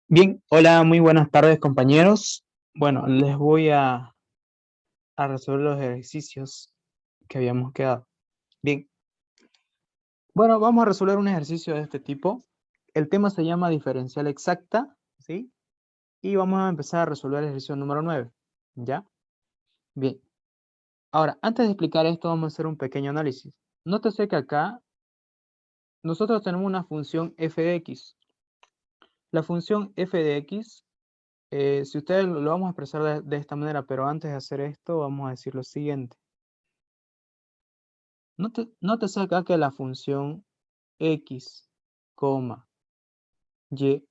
Bien, hola, muy buenas tardes compañeros. Bueno, les voy a resolver los ejercicios que habíamos quedado. Bien, bueno, vamos a resolver un ejercicio de este tipo. El tema se llama diferencial exacta, ¿sí? Y vamos a empezar a resolver el ejercicio número 9, ¿ya? Bien, ahora, antes de explicar esto, vamos a hacer un pequeño análisis. Nótese que acá nosotros tenemos una función f de x. La función f de x, si ustedes lo vamos a expresar de esta manera, pero antes de hacer esto, vamos a decir lo siguiente. Nótese acá que la función x, y,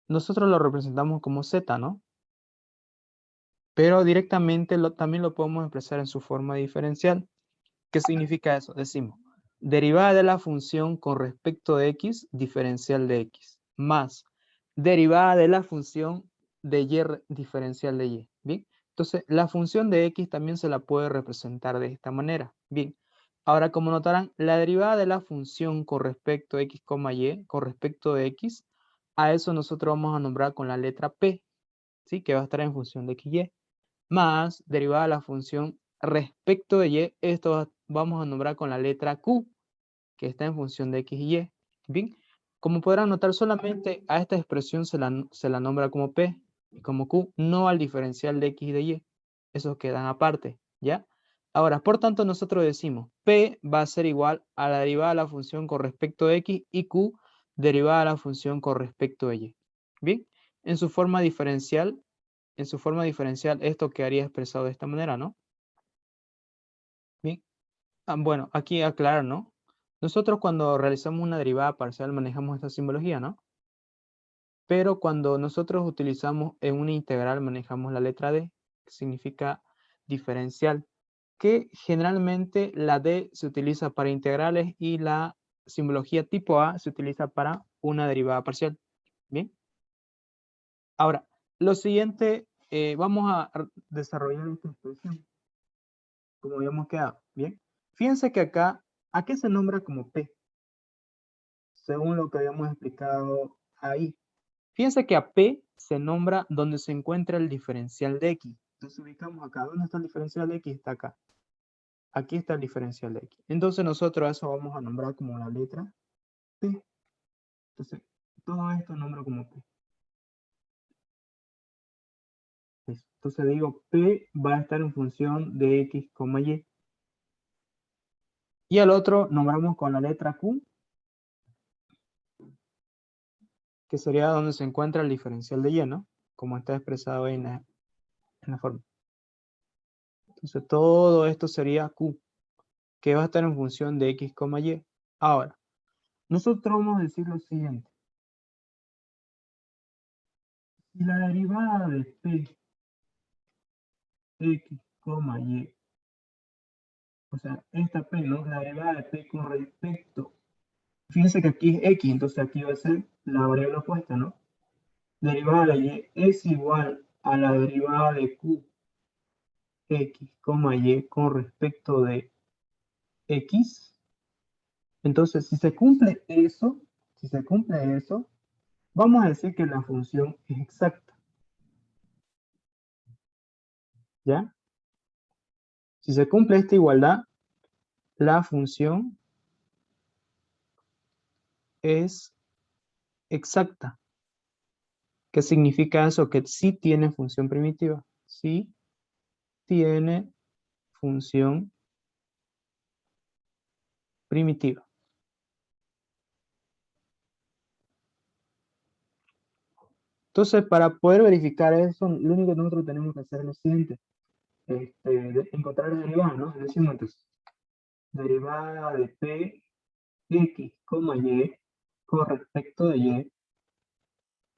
nosotros lo representamos como z, ¿no? Pero directamente también lo podemos expresar en su forma diferencial. ¿Qué significa eso? Decimos, derivada de la función con respecto de x, diferencial de x, más derivada de la función de y diferencial de y. Bien, entonces la función de x también se la puede representar de esta manera. Bien, ahora como notarán, la derivada de la función con respecto a x, y, con respecto de x, a eso nosotros vamos a nombrar con la letra p, ¿sí? Que va a estar en función de x, y más derivada de la función respecto de y, esto vamos a nombrar con la letra q, que está en función de x y y. Bien, como podrán notar, solamente a esta expresión se la nombra como p y como q, no al diferencial de x y de y. Esos quedan aparte, ¿ya? Ahora, por tanto, nosotros decimos p va a ser igual a la derivada de la función con respecto de x y q derivada de la función con respecto de y. Bien, en su forma diferencial, esto quedaría expresado de esta manera, ¿no? Bien. Bueno, aquí aclarar, ¿no? Nosotros cuando realizamos una derivada parcial manejamos esta simbología, ¿no? Pero cuando nosotros utilizamos en una integral manejamos la letra D, que significa diferencial, que generalmente la D se utiliza para integrales y la simbología tipo A se utiliza para una derivada parcial. Bien. Ahora, lo siguiente, vamos a desarrollar esta expresión, como habíamos quedado. Bien. Fíjense que acá, ¿a qué se nombra como P? Según lo que habíamos explicado ahí. Fíjense que a P se nombra donde se encuentra el diferencial de X. Entonces ubicamos acá. ¿Dónde está el diferencial de X? Está acá. Aquí está el diferencial de X. Entonces nosotros a eso vamos a nombrar como la letra P. Entonces, todo esto nombro como P. Entonces digo, P va a estar en función de X, Y. Y al otro nombramos con la letra Q, que sería donde se encuentra el diferencial de Y, ¿no? Como está expresado ahí en la forma. Entonces todo esto sería Q, que va a estar en función de X, Y. Ahora, nosotros vamos a decir lo siguiente. Si la derivada de P, X, Y, o sea, esta P, ¿no? La derivada de P con respecto, fíjense que aquí es X, entonces aquí va a ser la variable opuesta, ¿no? Derivada de Y es igual a la derivada de Q, X, Y con respecto de X. Entonces, si se cumple eso, vamos a decir que la función es exacta, ¿ya? Si se cumple esta igualdad, la función es exacta. ¿Qué significa eso? Que sí tiene función primitiva. Sí tiene función primitiva. Entonces, para poder verificar eso, lo único que nosotros tenemos que hacer es lo siguiente. Encontrar la derivada, ¿no? Decimos entonces, derivada de P, X, Y con respecto de y.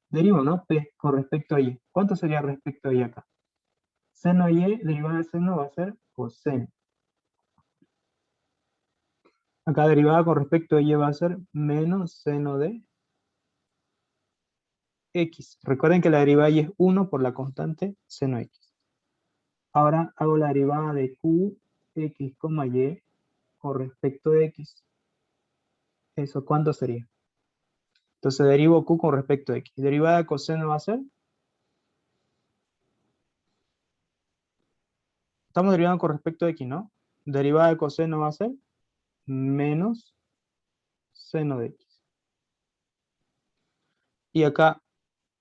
Derivo, ¿no? P con respecto a y. ¿Cuánto sería respecto a y acá? Seno de y, derivada de seno va a ser coseno. Acá derivada con respecto a y va a ser menos seno de x. Recuerden que la derivada de y es 1 por la constante seno x. Ahora hago la derivada de q, x, y con respecto de x. ¿Eso cuánto sería? Entonces derivo q con respecto a x. Derivada de coseno va a ser. Estamos derivando con respecto a x, ¿no? Derivada de coseno va a ser menos seno de x. Y acá,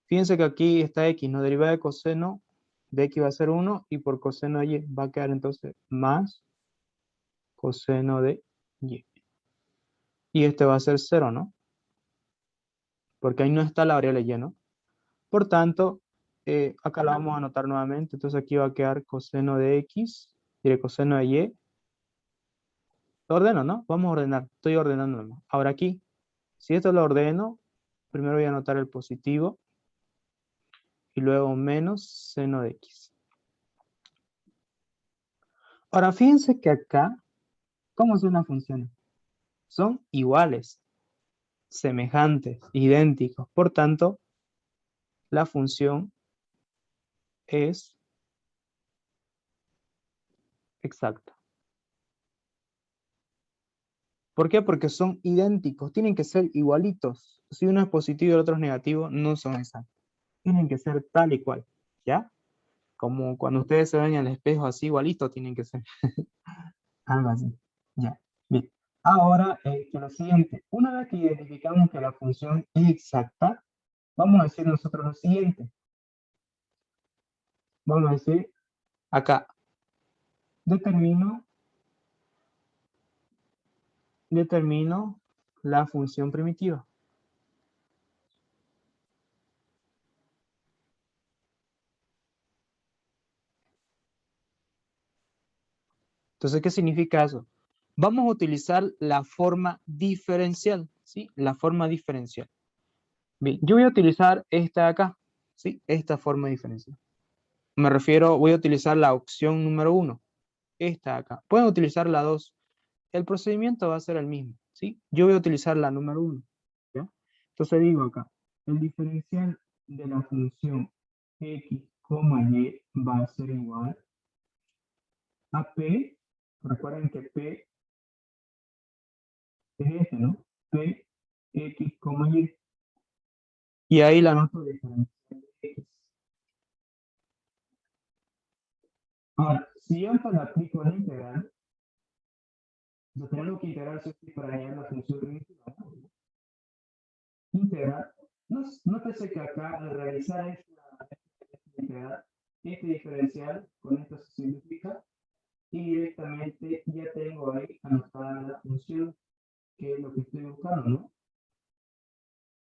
fíjense que aquí está x, ¿no? Derivada de coseno de x va a ser 1 y por coseno de y va a quedar entonces más coseno de y. Y este va a ser 0, ¿no? Porque ahí no está la variable y, ¿no? Por tanto, acá la vamos a anotar nuevamente. Entonces aquí va a quedar coseno de x, diré coseno de y. Lo ordeno, ¿no? Vamos a ordenar. Estoy ordenando. Ahora aquí, si esto lo ordeno, primero voy a anotar el positivo y luego menos seno de x. Ahora fíjense que acá, ¿cómo son las funciones? Son iguales, semejantes, idénticos. Por tanto, la función es exacta. ¿Por qué? Porque son idénticos, tienen que ser igualitos. Si uno es positivo y el otro es negativo, no son exactos. Tienen que ser tal y cual, ¿ya? Como cuando ustedes se ven en el espejo así igualito, tienen que ser. Algo así, ya. Bien. Ahora, que lo siguiente, una vez que identificamos que la función es exacta, vamos a decir nosotros lo siguiente. Vamos a decir, acá, determino la función primitiva. Entonces, ¿qué significa eso? Vamos a utilizar la forma diferencial, ¿sí? La forma diferencial. Bien, yo voy a utilizar esta de acá, ¿sí? Esta forma diferencial. Me refiero, voy a utilizar la opción número 1, esta de acá. Pueden utilizar la 2. El procedimiento va a ser el mismo, ¿sí? Yo voy a utilizar la número 1, ¿ya? Entonces digo acá, el diferencial de la función x, y va a ser igual a p. Recuerden que p es este, ¿no? P, x, y. Y ahí la nota diferencial de x. Ahora, si yo esto le aplico la integral, yo tengo que integrar para hallar la función primitiva. Integrar. Nótese que acá al realizar esta integral, este diferencial con esto se simplifica y directamente ya tengo ahí anotada la función que es lo que estoy buscando, ¿no?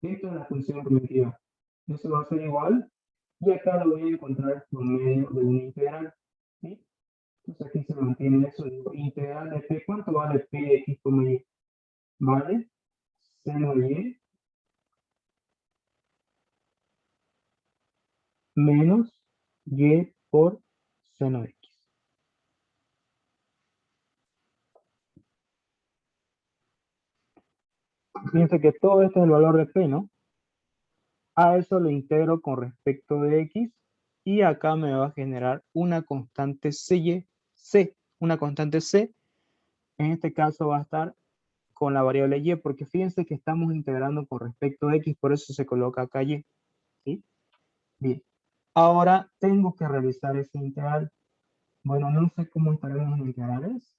Esto es la función primitiva. Eso va a ser igual y acá lo voy a encontrar por medio de una integral, ¿sí? Entonces aquí se mantiene eso, digo, integral de p, ¿cuánto vale p de x, y? Vale seno de y menos y por seno de x. Fíjense que todo esto es el valor de p, ¿no? A eso lo integro con respecto de x y acá me va a generar una constante c, una constante c. En este caso va a estar con la variable y, porque fíjense que estamos integrando con respecto a x, por eso se coloca acá y. ¿Sí? Bien. Ahora tengo que realizar ese integral. Bueno, no sé cómo estaremos en integrales.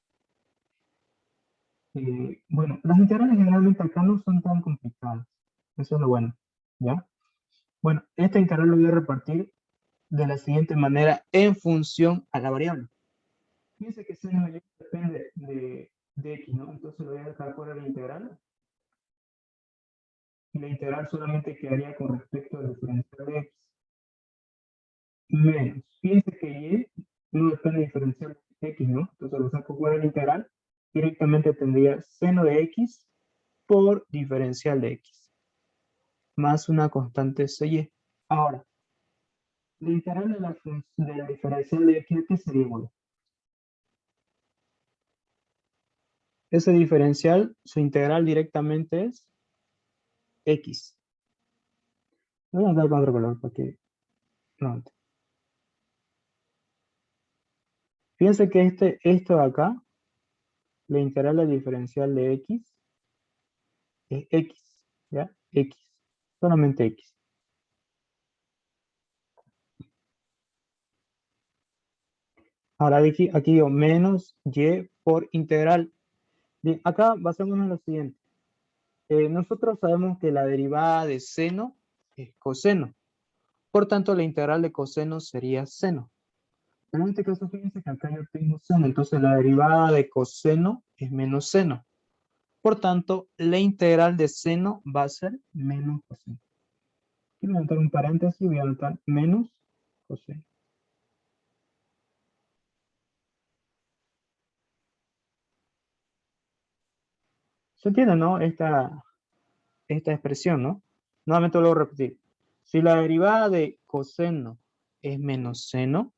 Bueno, las integrales generalmente acá no son tan complicadas. Eso es lo bueno. ¿Ya? Bueno, este integral lo voy a repartir de la siguiente manera en función a la variable. Fíjense que seno de y depende de x, ¿no? Entonces lo voy a dejar fuera de la integral. Y la integral solamente quedaría con respecto al diferencial de x. Menos. Fíjense que y no depende del diferencial de x, ¿no? Entonces lo saco fuera de la integral. Directamente tendría seno de x por diferencial de x. más una constante CY. Ahora, la integral de la diferencial de x, ¿qué sería igual? Ese diferencial, su integral directamente es x. Voy a dar con otro color para que no. Fíjense que esto de acá, la integral de diferencial de x, es x, ¿ya? X, solamente x. Ahora aquí digo menos y por integral. Bien, acá basémonos en lo siguiente. Nosotros sabemos que la derivada de seno es coseno. Por tanto, la integral de coseno sería seno. Pero en este caso, fíjense que acá yo tengo seno. Entonces, la derivada de coseno es menos seno. Por tanto, la integral de seno va a ser menos coseno. Quiero anotar un paréntesis y voy a anotar menos coseno. ¿Se entiende, no? Esta expresión, ¿no? Nuevamente lo voy a repetir. Si la derivada de coseno es menos seno,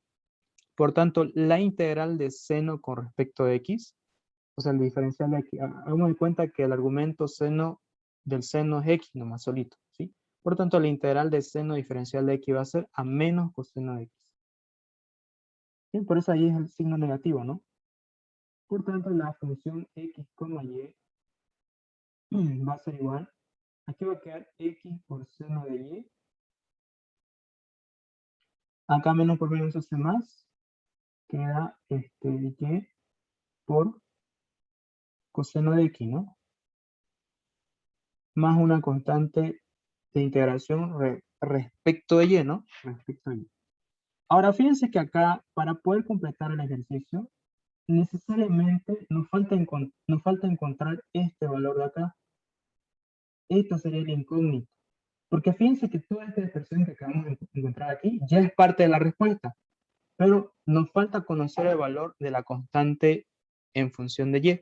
por tanto, la integral de seno con respecto a x, o sea, el diferencial de x, hagamos de cuenta que el argumento seno del seno es x nomás solito, ¿sí? Por tanto, la integral de seno diferencial de x va a ser a menos coseno de x. Bien, por eso ahí es el signo negativo, ¿no? Por tanto, la función x, y va a ser igual. Aquí va a quedar x por seno de y. Acá menos por menos hace más. Queda y por coseno de x, ¿no? Más una constante de integración respecto de y, ¿no? Respecto de y. Ahora, fíjense que acá, para poder completar el ejercicio, necesariamente nos falta encontrar este valor de acá. Esto sería el incógnito. Porque fíjense que toda esta expresión que acabamos de encontrar aquí ya es parte de la respuesta. Pero nos falta conocer el valor de la constante en función de y.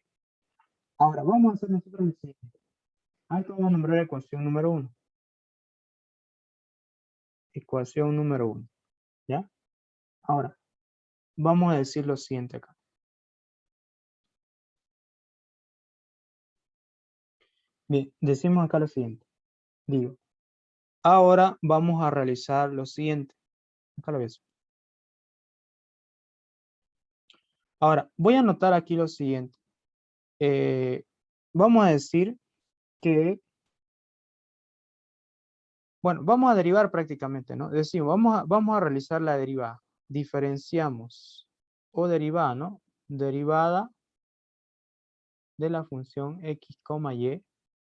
Ahora, vamos a hacer nosotros el siguiente. A esto vamos a nombrar ecuación número 1. Ecuación número 1. ¿Ya? Ahora, vamos a decir lo siguiente acá. Bien, decimos acá lo siguiente. Digo, ahora vamos a realizar lo siguiente. Acá lo ves. Ahora, voy a anotar aquí lo siguiente. Vamos a decir que, bueno, vamos a derivar prácticamente, ¿no? Decimos, vamos a realizar la derivada. Diferenciamos o derivada, ¿no? Derivada de la función x, y.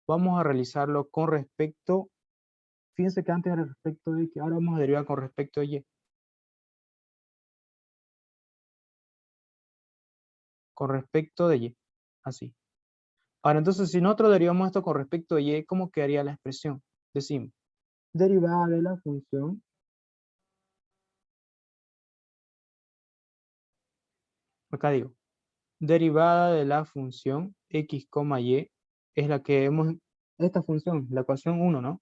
Vamos a realizarlo con respecto, fíjense que antes era respecto de x, ahora vamos a derivar con respecto de y. Con respecto de y. Así. Ahora, entonces, si nosotros derivamos esto con respecto a y, ¿cómo quedaría la expresión? Decimos, derivada de la función, acá digo, derivada de la función x, y, es la que hemos, esta función, la ecuación 1, ¿no?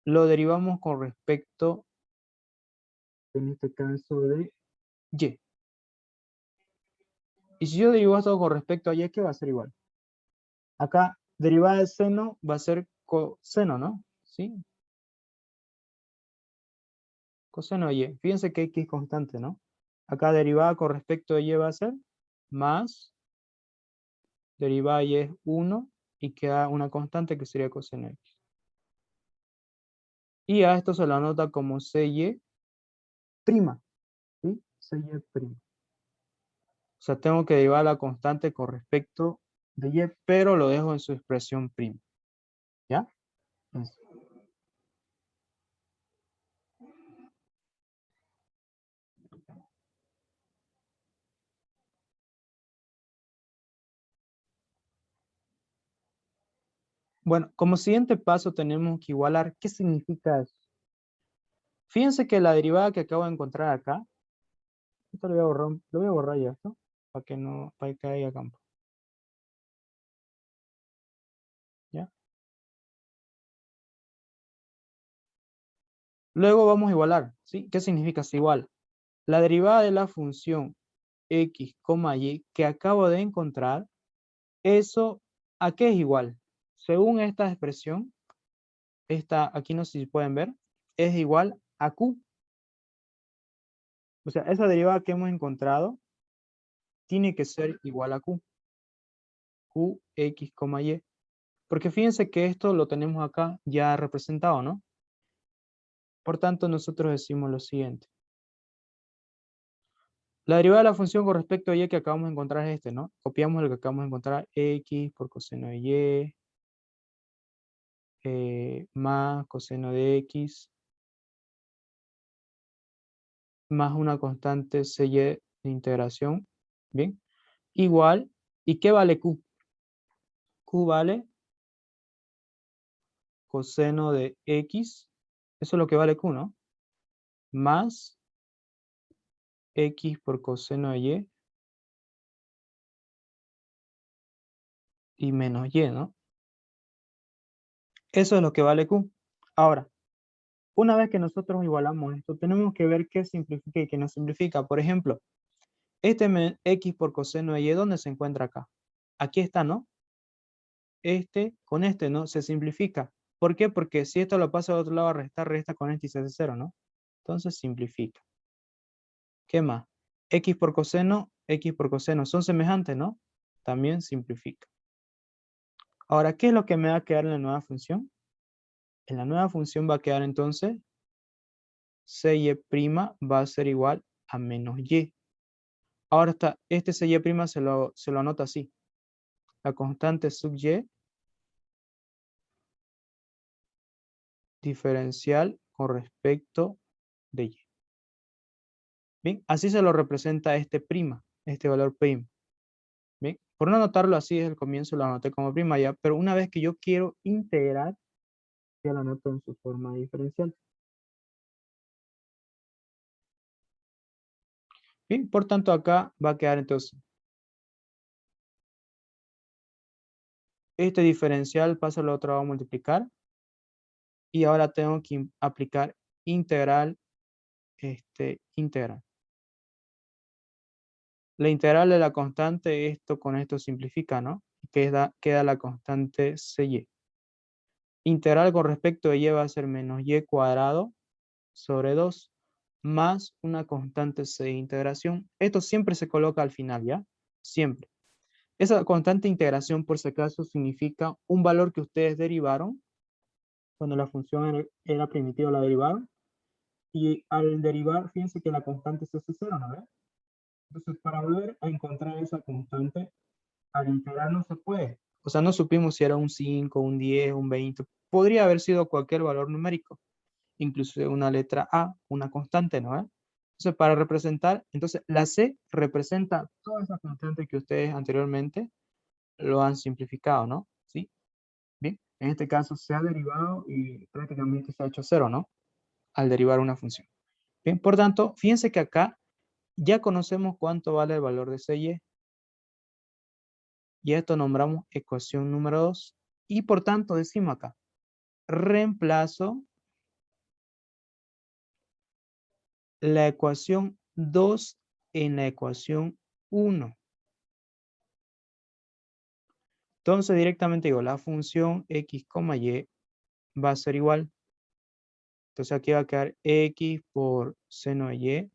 Lo derivamos con respecto, en este caso, de y. Y si yo derivo esto con respecto a y, ¿qué va a ser igual? Acá, derivada de seno va a ser coseno, ¿no? ¿Sí? Coseno de y. Fíjense que x es constante, ¿no? Acá derivada con respecto de y va a ser más, derivada de y es 1 y queda una constante que sería coseno de x. Y a esto se lo anota como CY prima, ¿sí? CY prima. O sea, tengo que derivar la constante con respecto de y, pero lo dejo en su expresión prima. ¿Ya? Eso. Bueno, como siguiente paso tenemos que igualar. ¿Qué significa eso? Fíjense que la derivada que acabo de encontrar acá, esto lo voy a borrar ya, ¿no? Para que haya campo. ¿Ya? Luego vamos a igualar, ¿sí? ¿Qué significa si igual? La derivada de la función x, y que acabo de encontrar, eso, ¿a qué es igual? Según esta expresión, aquí no sé si pueden ver, es igual a q. O sea, esa derivada que hemos encontrado tiene que ser igual a q. Q, x, y. Porque fíjense que esto lo tenemos acá ya representado, ¿no? Por tanto, nosotros decimos lo siguiente. La derivada de la función con respecto a y que acabamos de encontrar es este, ¿no? Copiamos lo que acabamos de encontrar, x por coseno de y, más coseno de x, más una constante cy de integración, ¿bien? Igual, ¿y qué vale q? Q vale coseno de x, eso es lo que vale q, ¿no? Más x por coseno de y menos y, ¿no? Eso es lo que vale q. Ahora, una vez que nosotros igualamos esto, tenemos que ver qué simplifica y qué no simplifica. Por ejemplo, x por coseno de y, ¿dónde se encuentra acá? Aquí está, ¿no? Este con este, ¿no? Se simplifica. ¿Por qué? Porque si esto lo pasa al otro lado a restar, resta con este y se hace cero, ¿no? Entonces simplifica. ¿Qué más? X por coseno, son semejantes, ¿no? También simplifica. Ahora, ¿qué es lo que me va a quedar en la nueva función? En la nueva función va a quedar entonces cy' va a ser igual a menos y. Ahora está, este cy' se lo anota así. La constante sub y diferencial con respecto de y. Bien, así se lo representa este valor prima. Bien, por no anotarlo así desde el comienzo lo anoté como prima ya, pero una vez que yo quiero integrar, ya lo anoto en su forma diferencial. Bien, por tanto acá va a quedar entonces. Este diferencial pasa al otro lado a multiplicar. Y ahora tengo que aplicar integral, integral. La integral de la constante, esto con esto simplifica, ¿no? Queda la constante cy. Integral con respecto de y va a ser menos y cuadrado sobre 2 más una constante c de integración. Esto siempre se coloca al final, ¿ya? Siempre. Esa constante de integración, por si acaso, significa un valor que ustedes derivaron cuando la función era primitiva, la derivaron. Y al derivar, fíjense que la constante es ese cero, ¿no ves? Entonces, para volver a encontrar esa constante, al integrar no se puede. O sea, no supimos si era un 5, un 10, un 20. Podría haber sido cualquier valor numérico, incluso una letra A, una constante, ¿no? Entonces, para representar, entonces la C representa toda esa constante que ustedes anteriormente lo han simplificado, ¿no? ¿Sí? Bien, en este caso se ha derivado y prácticamente se ha hecho cero, ¿no? Al derivar una función. Bien, por tanto, fíjense que acá ya conocemos cuánto vale el valor de cy. Y esto nombramos ecuación número 2. Y por tanto decimos acá, reemplazo la ecuación 2 en la ecuación 1. Entonces directamente digo, la función x, y va a ser igual. Entonces aquí va a quedar x por seno de y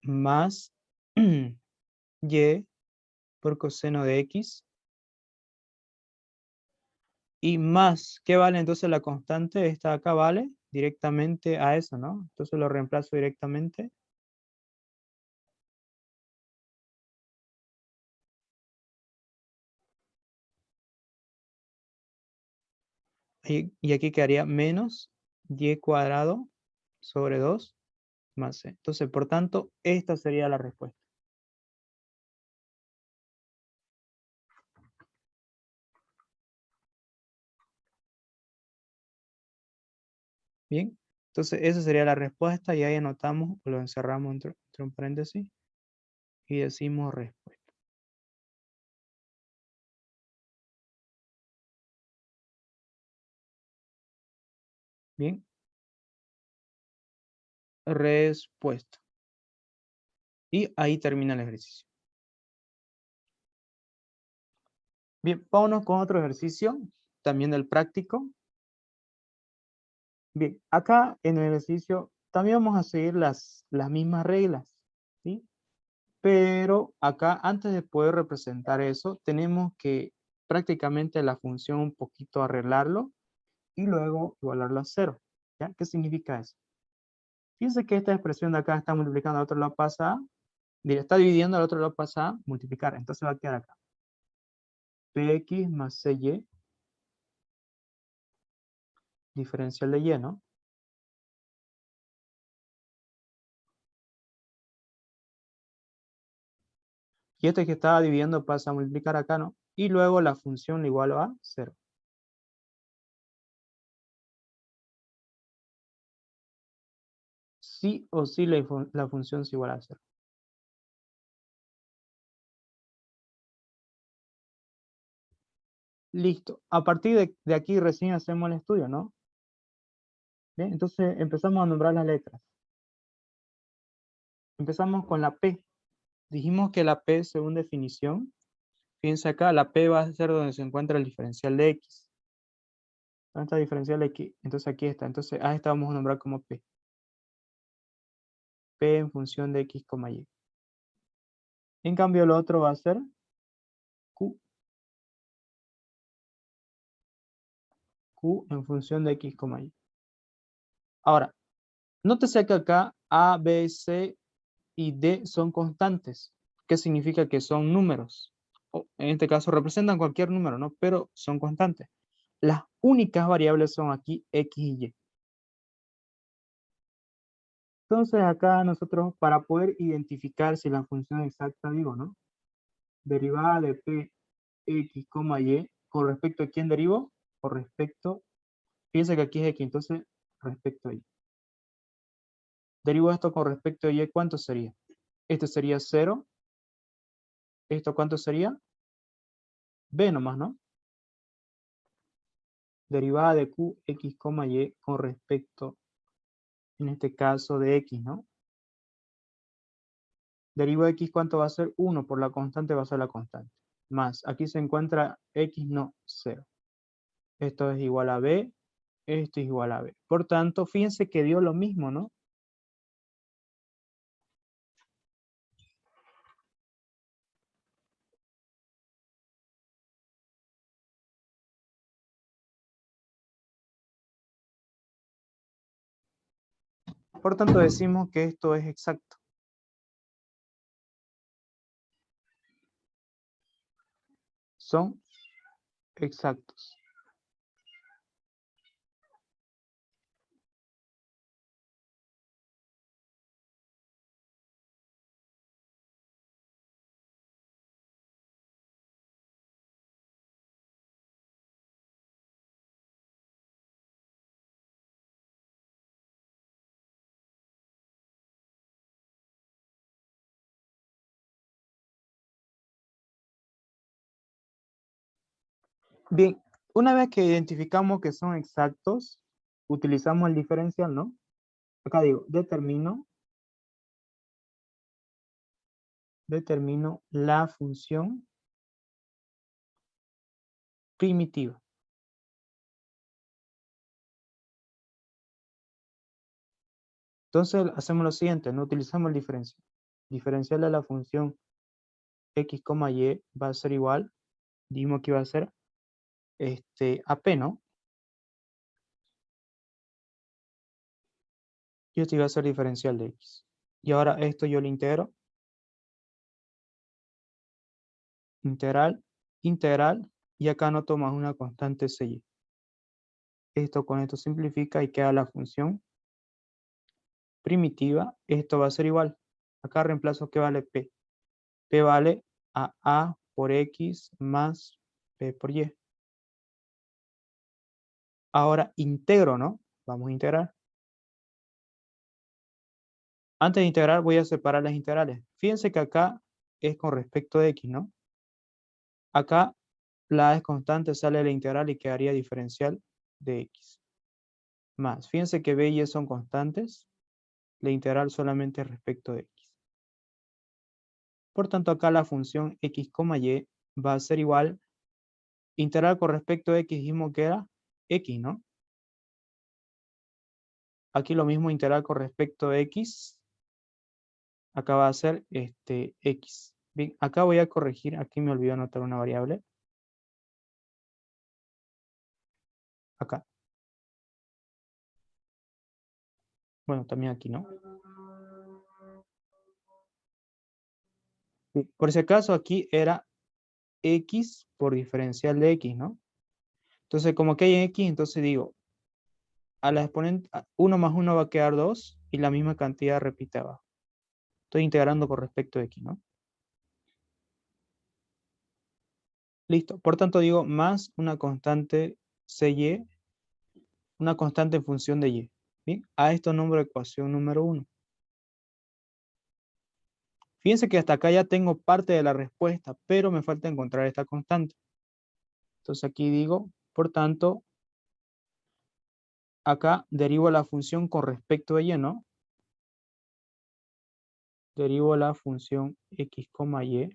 más y por coseno de x. Y más, ¿qué vale entonces la constante? Esta de acá vale directamente a eso, ¿no? Entonces lo reemplazo directamente. Y aquí quedaría menos y cuadrado sobre 2 más c. Entonces, por tanto, esta sería la respuesta. Bien, entonces esa sería la respuesta y ahí anotamos, lo encerramos entre un paréntesis y decimos respuesta. Bien, respuesta. Y ahí termina el ejercicio. Bien, vámonos con otro ejercicio, también del práctico. Bien, acá en el ejercicio también vamos a seguir las mismas reglas, ¿sí? Pero acá, antes de poder representar eso, tenemos que prácticamente la función un poquito arreglarlo y luego igualarlo a cero, ¿ya? ¿Qué significa eso? Fíjense que esta expresión de acá está multiplicando al otro lado pasa a, está dividiendo al otro lado pasa a multiplicar, entonces va a quedar acá. Px más cy, diferencial de y, ¿no? Y este que estaba dividiendo pasa a multiplicar acá, ¿no? Y luego la función le igualo a 0. Sí o sí la función se iguala a 0. Listo. A partir de aquí recién hacemos el estudio, ¿no? Bien, entonces empezamos a nombrar las letras. Empezamos con la P. Dijimos que la P, según definición, fíjense acá, la P va a ser donde se encuentra el diferencial de X. ¿Dónde está el diferencial de X? Entonces aquí está. Entonces a esta vamos a nombrar como P. P en función de X, Y. En cambio, lo otro va a ser Q. Q en función de X, Y. Ahora, nótese que acá A, B, C y D son constantes. ¿Qué significa que son números? O, en este caso representan cualquier número, ¿no? Pero son constantes. Las únicas variables son aquí X y Y. Entonces acá nosotros para poder identificar si la función exacta, digo, ¿no? Derivada de P, X, Y, ¿con respecto a quién derivo? Con respecto, fíjense que aquí es X, entonces respecto a Y. Derivo esto con respecto a Y, ¿cuánto sería? Este sería 0. ¿Esto cuánto sería? B nomás, ¿no? Derivada de Q, X, Y con respecto, en este caso, de X, ¿no? Derivada de X, ¿cuánto va a ser? 1, por la constante va a ser la constante. Más, aquí se encuentra X, no, 0. Esto es igual a B, esto es igual a B. Por tanto, fíjense que dio lo mismo, ¿no? Por tanto, decimos que esto es exacto. Son exactos. Bien, una vez que identificamos que son exactos, utilizamos el diferencial, ¿no? Acá digo, determino la función primitiva. Entonces hacemos lo siguiente, no utilizamos el diferencial. Diferencial de la función X, Y va a ser igual, dijimos que iba a ser a P, ¿no? Y esto iba a ser diferencial de X. Y ahora esto yo lo integro. Integral, integral, y acá no tomas una constante CY. Esto con esto simplifica y queda la función primitiva. Esto va a ser igual. Acá reemplazo que vale P. P vale a por X más P por Y. Ahora integro, ¿no? Vamos a integrar. Antes de integrar voy a separar las integrales. Fíjense que acá es con respecto de X, ¿no? Acá la A es constante, sale la integral y quedaría diferencial de X. más. Fíjense que b y e son constantes. La integral solamente respecto de x. Por tanto, acá la función x, y va a ser igual. Integral con respecto a x dijimos que era x, ¿no? Aquí lo mismo integral con respecto a x. Acá va a ser x. Bien, acá voy a corregir. Aquí me olvidé anotar una variable. Acá. Bueno, también aquí, ¿no? Bien, por si acaso aquí era x por diferencial de x, ¿no? Entonces, como que hay x, entonces digo, a la exponente, 1 más 1 va a quedar 2 y la misma cantidad repite abajo. Estoy integrando con respecto a x, ¿no? Listo. Por tanto, digo más una constante cy, una constante en función de y. Bien, a esto nombro ecuación número 1. Fíjense que hasta acá ya tengo parte de la respuesta, pero me falta encontrar esta constante. Entonces aquí digo, por tanto, acá derivo la función con respecto a y, ¿no? Derivo la función x, y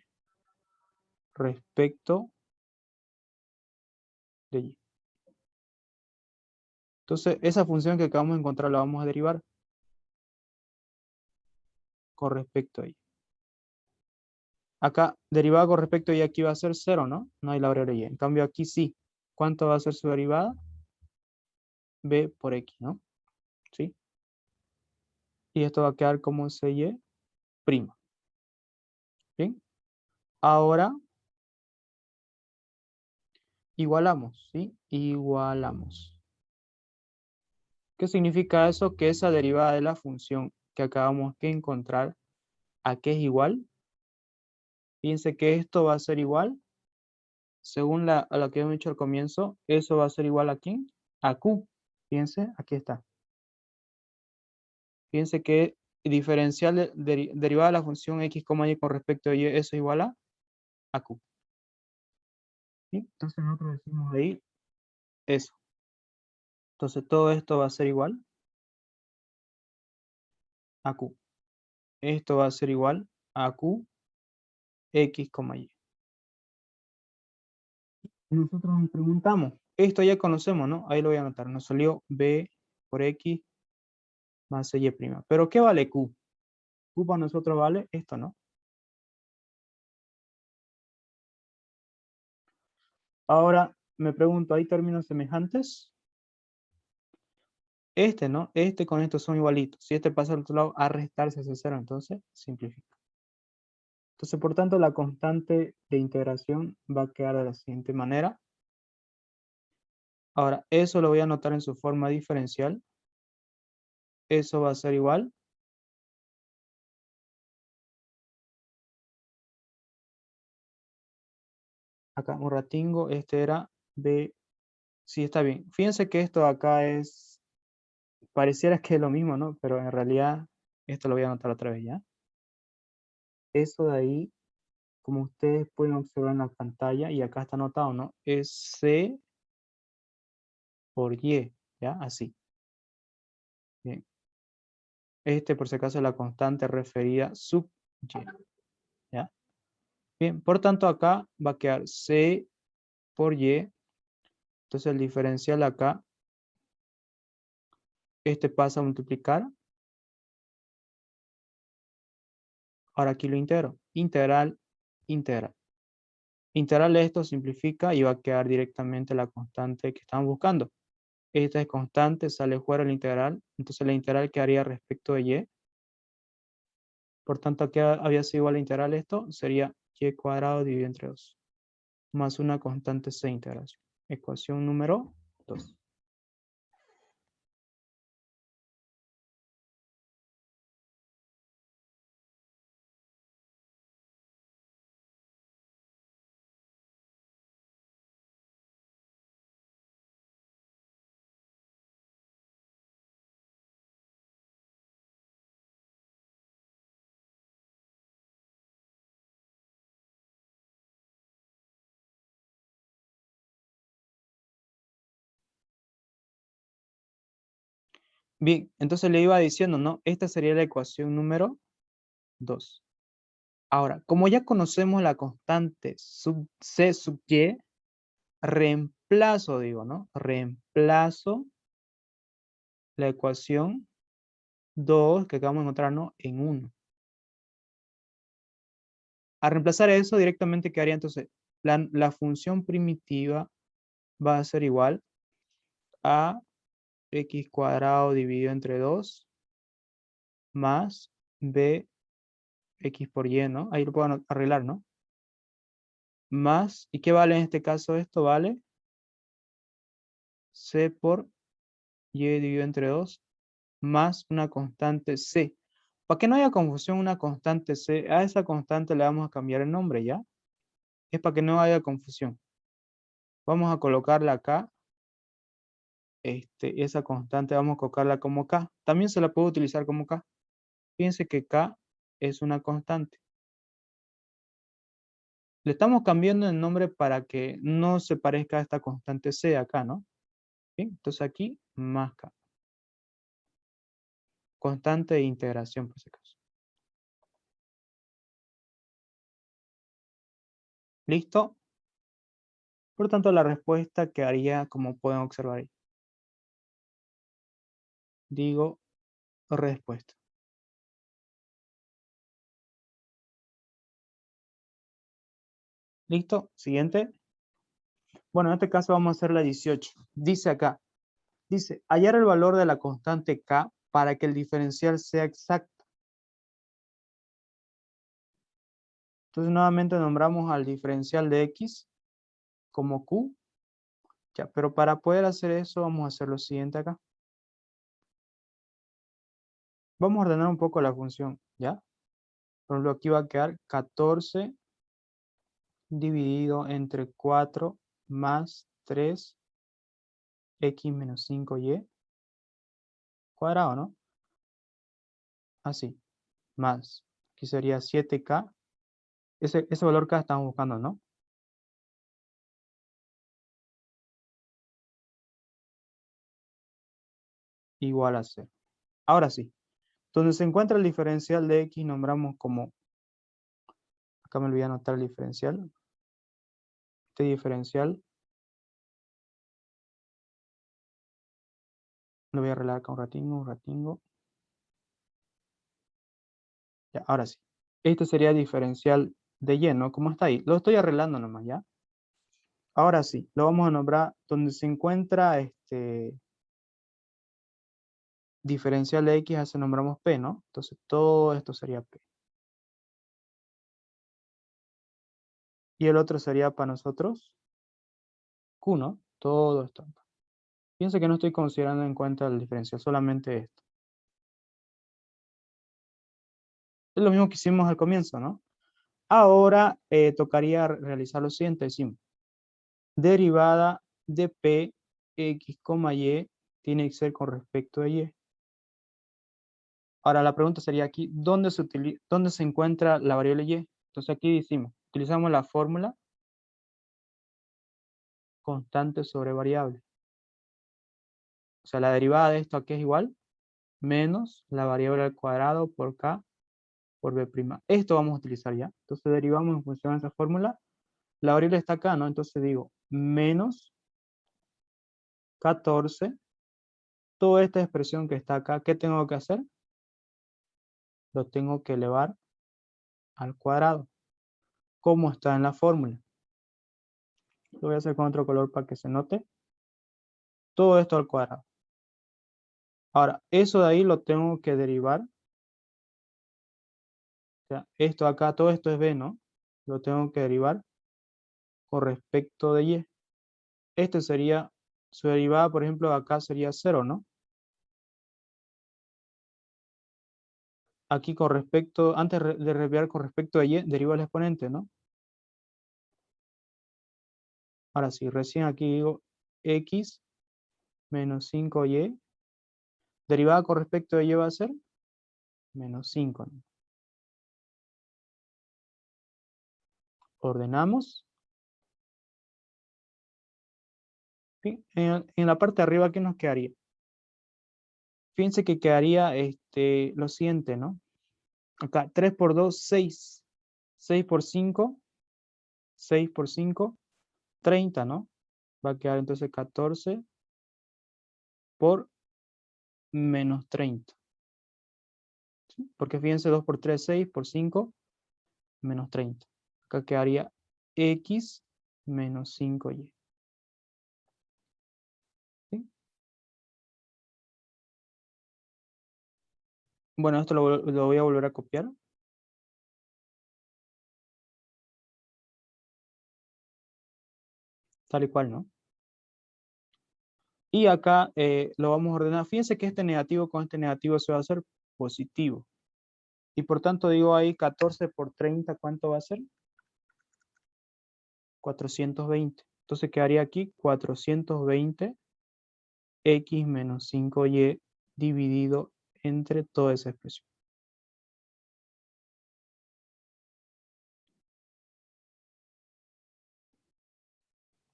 respecto de y. Entonces, esa función que acabamos de encontrar la vamos a derivar con respecto a y. Acá, derivada con respecto a y aquí va a ser 0, ¿no? No hay la variable y. En cambio, aquí sí. ¿Cuánto va a ser su derivada? B por x, ¿no? ¿Sí? Y esto va a quedar como cy prima. ¿Bien? Ahora, igualamos, ¿sí? Igualamos. ¿Qué significa eso? Que esa derivada de la función que acabamos de encontrar, ¿a qué es igual? Fíjense que esto va a ser igual, según a lo que hemos dicho al comienzo, eso va a ser igual a ¿quién? A Q. Fíjense, aquí está. Fíjense que diferencial derivada de la función x, y con respecto a y, eso es igual a Q. ¿Sí? Entonces nosotros decimos ahí eso. Entonces todo esto va a ser igual a Q. Esto va a ser igual a Q, x, y. Nosotros nos preguntamos, esto ya conocemos, ¿no? Ahí lo voy a anotar. Nos salió b por x más y'. ¿Pero qué vale Q? Q para nosotros vale esto, ¿no? Ahora me pregunto, ¿hay términos semejantes? Este, ¿no? Este con esto son igualitos. Si este pasa al otro lado, a restarse hace 0, entonces simplifica. Entonces, por tanto, la constante de integración va a quedar de la siguiente manera. Ahora, eso lo voy a anotar en su forma diferencial. Eso va a ser igual. Acá un ratingo, este era b. Sí, está bien. Fíjense que esto acá es, pareciera que es lo mismo, ¿no? Pero en realidad, esto lo voy a anotar otra vez, ¿ya? Eso de ahí, como ustedes pueden observar en la pantalla, y acá está anotado, ¿no? Es C por Y, ¿ya? Así. Bien. Este, por si acaso, es la constante referida sub Y, ¿ya? Bien, por tanto, acá va a quedar C por Y. Entonces, el diferencial acá, este pasa a multiplicar. Ahora aquí lo integro. Integral, integral. Integral esto simplifica y va a quedar directamente la constante que estamos buscando. Esta es constante, sale fuera el integral. Entonces la integral quedaría respecto de y. Por tanto, aquí había sido igual a integral esto. Sería y cuadrado dividido entre 2. Más una constante c integración. Ecuación número 2. Bien, entonces le iba diciendo, ¿no? Esta sería la ecuación número 2. Ahora, como ya conocemos la constante C sub y, reemplazo, digo, ¿no? Reemplazo la ecuación 2 que acabamos de encontrar, ¿no? En 1. A reemplazar eso directamente quedaría entonces, la función primitiva va a ser igual a x cuadrado dividido entre 2 más b x por y, ¿no? Ahí lo puedo arreglar, ¿no? Más, ¿y qué vale en este caso esto? Vale c por y dividido entre 2 más una constante c. Para que no haya confusión, una constante c, a esa constante le vamos a cambiar el nombre, ¿ya? Es para que no haya confusión. Vamos a colocarla acá, esa constante vamos a colocarla como k. También se la puede utilizar como k. Fíjense que k es una constante. Le estamos cambiando el nombre para que no se parezca a esta constante c acá, ¿no? Bien, entonces aquí más k. Constante de integración, por si acaso. ¿Listo? Por tanto, la respuesta quedaría como pueden observar ahí. Digo respuesta. ¿Listo? Siguiente. Bueno, en este caso vamos a hacer la 18. Dice acá, dice, hallar el valor de la constante k para que el diferencial sea exacto. Entonces nuevamente nombramos al diferencial de x como q. Ya, pero para poder hacer eso vamos a hacer lo siguiente acá. Vamos a ordenar un poco la función, ¿ya? Por ejemplo, aquí va a quedar 14 dividido entre 4 más 3 x menos 5y cuadrado, ¿no? Así, más. Aquí sería 7k. Ese valor k estamos buscando, ¿no? Igual a 0. Ahora sí, donde se encuentra el diferencial de x nombramos como, acá me olvidé anotar el diferencial. Este diferencial lo voy a arreglar acá un ratingo. Ya, ahora sí. Este sería el diferencial de y, ¿no? ¿Cómo está ahí? Lo estoy arreglando nomás, ¿ya? Ahora sí, lo vamos a nombrar donde se encuentra diferencial de x, así nombramos p, ¿no? Entonces todo esto sería p. Y el otro sería para nosotros q, ¿no? Todo esto. Fíjense que no estoy considerando en cuenta el diferencial, solamente esto. Es lo mismo que hicimos al comienzo, ¿no? Ahora tocaría realizar lo siguiente, decimos, derivada de p, x, y, tiene que ser con respecto a y. Ahora la pregunta sería aquí, ¿dónde se encuentra la variable y? Entonces aquí decimos, utilizamos la fórmula constante sobre variable. O sea, la derivada de esto aquí es igual, menos la variable al cuadrado por k por b'. Esto vamos a utilizar ya. Entonces derivamos en función de esa fórmula. La variable está acá, ¿no? Entonces digo, menos 14. Toda esta expresión que está acá, ¿qué tengo que hacer? Lo tengo que elevar al cuadrado. ¿Cómo está en la fórmula? Lo voy a hacer con otro color para que se note. Todo esto al cuadrado. Ahora, eso de ahí lo tengo que derivar. O sea, esto acá, todo esto es b, ¿no? Lo tengo que derivar con respecto de y. Este sería, su derivada, por ejemplo, acá sería 0, ¿no? Aquí con respecto, antes de derivar con respecto de y, deriva el exponente, ¿no? Ahora sí, recién aquí digo x menos 5y. Derivada con respecto de y va a ser menos 5, ¿no? Ordenamos. ¿Sí? En la parte de arriba, ¿qué nos quedaría? fíjense que quedaría lo siguiente, ¿no? Acá, 3 por 2, 6. 6 por 5, 6 por 5, 30, ¿no? Va a quedar entonces 14 por menos 30. ¿Sí? Porque fíjense, 2 por 3, 6, por 5, menos 30. Acá quedaría x menos 5y. ¿Sí? Bueno, esto lo voy a volver a copiar. Tal y cual, ¿no? Y acá lo vamos a ordenar. Fíjense que este negativo con este negativo se va a hacer positivo. Y por tanto digo ahí 14 por 30, ¿cuánto va a ser? 420. Entonces quedaría aquí 420 x menos 5y dividido entre toda esa expresión.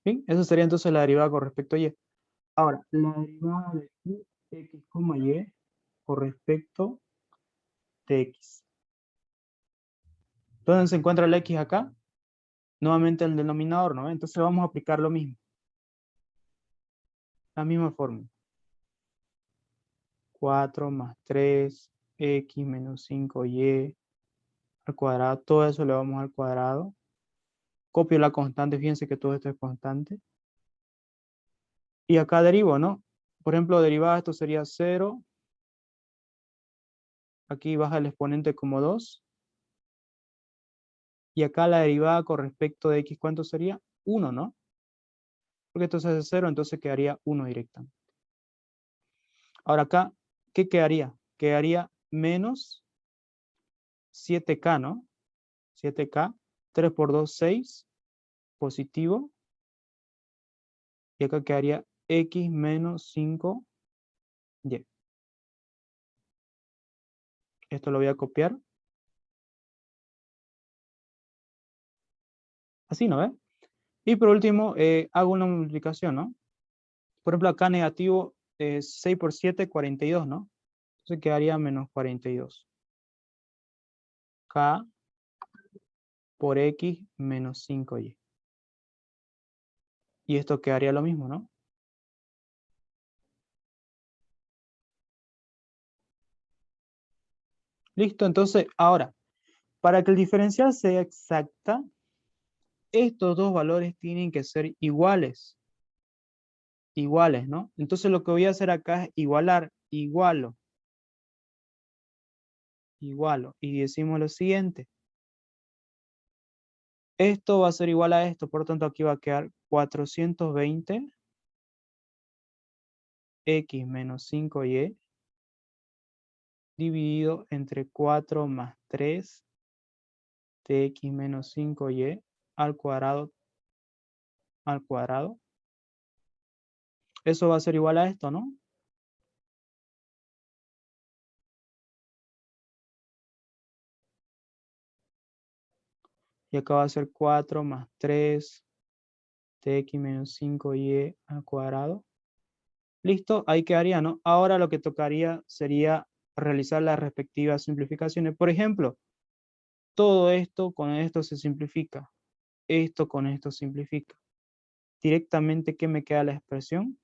Bien, eso sería entonces la derivada con respecto a y. Ahora, la derivada de x, y con respecto de x. ¿Dónde se encuentra el x acá? Nuevamente el denominador, ¿no? Entonces vamos a aplicar lo mismo. La misma fórmula. 4 más 3, x menos 5y al cuadrado. Todo eso le vamos al cuadrado. Copio la constante, fíjense que todo esto es constante. Y acá derivo, ¿no? Por ejemplo, derivada esto sería 0. Aquí baja el exponente como 2. Y acá la derivada con respecto de x, ¿cuánto sería? 1, ¿no? Porque esto se hace 0, entonces quedaría 1 directamente. Ahora acá, ¿qué quedaría? Quedaría menos 7k, ¿no? 7k, 3 por 2, 6, positivo. Y acá quedaría x menos 5y. Esto lo voy a copiar. Así, ¿no ve? Y por último, hago una multiplicación, ¿no? Por ejemplo, acá negativo 6 por 7, 42, ¿no? Entonces quedaría menos 42. K por x menos 5y. Y esto quedaría lo mismo, ¿no? Listo, entonces ahora, para que el diferencial sea exacta, estos dos valores tienen que ser iguales. Iguales, ¿no? Entonces lo que voy a hacer acá es igualar, igualo. Igualo. Y decimos lo siguiente. Esto va a ser igual a esto, por lo tanto aquí va a quedar 420 x menos 5y dividido entre 4 más 3 de x menos 5y al cuadrado. Eso va a ser igual a esto, ¿no? Y acá va a ser 4 más 3 de x menos 5y al cuadrado. Listo, ahí quedaría, ¿no? Ahora lo que tocaría sería realizar las respectivas simplificaciones. Por ejemplo, todo esto con esto se simplifica. Esto con esto simplifica. Directamente, ¿qué me queda la expresión?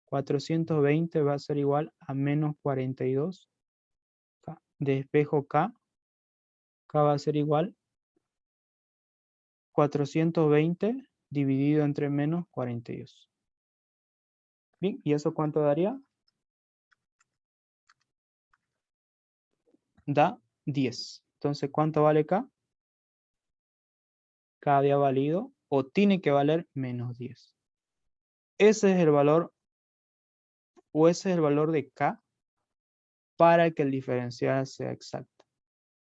420 va a ser igual a menos 42. Despejo K. K va a ser igual 420 dividido entre menos 42. Bien, ¿y eso cuánto daría? Da 10. Entonces, ¿cuánto vale K? K había valido o tiene que valer menos 10. Ese es el valor, o ese es el valor de K para que el diferencial sea exacto.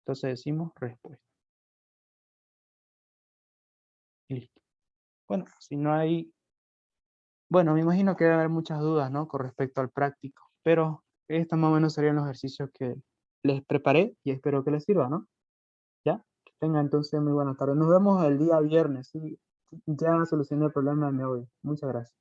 Entonces decimos respuesta. Y listo. Bueno, si no hay... Bueno, me imagino que debe haber muchas dudas, ¿no? Con respecto al práctico. Pero estos más o menos serían los ejercicios que les preparé y espero que les sirva, ¿no? ¿Ya? Que tengan entonces muy buena tarde. Nos vemos el día viernes, ¿sí? Ya solucioné el problema de mi hoy. Muchas gracias.